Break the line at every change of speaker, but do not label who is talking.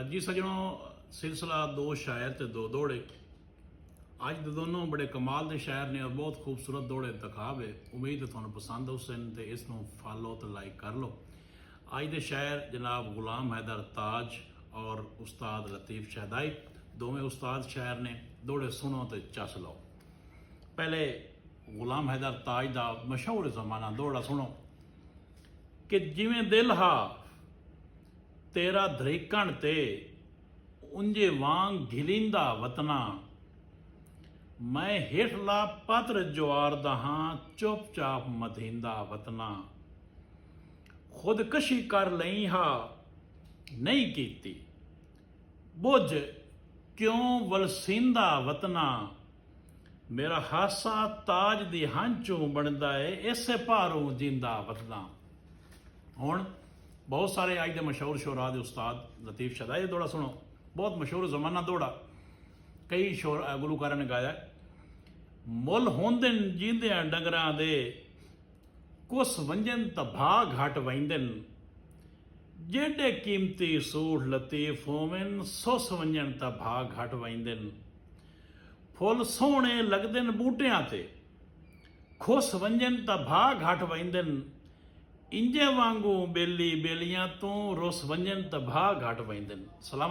जी सजनों, सिलसिला दो शायर ते दो दौड़े। अज दे दोनों बड़े कमाल के शायर ने और बहुत खूबसूरत दौड़े इंतखाब है। उम्मीद है तुहानू पसंद हुसन तो इसनू फॉलो तो लाइक कर लो। अज दे शायर जनाब गुलाम हैदर ताज और उस्ताद लतीफ़ शहदाई, दोवें उस्ताद शायर ने। दौड़े सुनो तो चस लो। पहले गुलाम हैदर ताज का मशहूर जमाना दौड़ा सुनो कि जिवें दिल हा तेरा धरीकण ते उंजे वांग घिलिंदा वतना, मैं हेठला पत्र जवारदा हाँ चुपचाप मधींदा वतना। खुदकशी कर लई हा नहीं कीती, बुझ क्यों वलसींदा वतना। मेरा हासा ताज दी हंचों बनदा है, इसे भारों जिंदा वतना। हुण बहुत सारे अज के मशहूर शोरा के उस्ताद लतीफ़ शहदाई दौड़ा सुनो। बहुत मशहूर जमाना दौड़ा, कई शोर गुलूकारां ने गाया। मुल होंदन जींदियां डंगरां दे, कुस वंजन तभा घट वहिंदन। जेडे कीमती सूठ लतीफ होवन, सुस वंजन तभा घट वहिंदन। फुल सोहणे लगदन बूटियां ते, खुस वंजन तभा घट वहिंदन। इंजे वांगू बेली बेलियां तों रुस वंजन तभा घट वहिंदन। सलाम।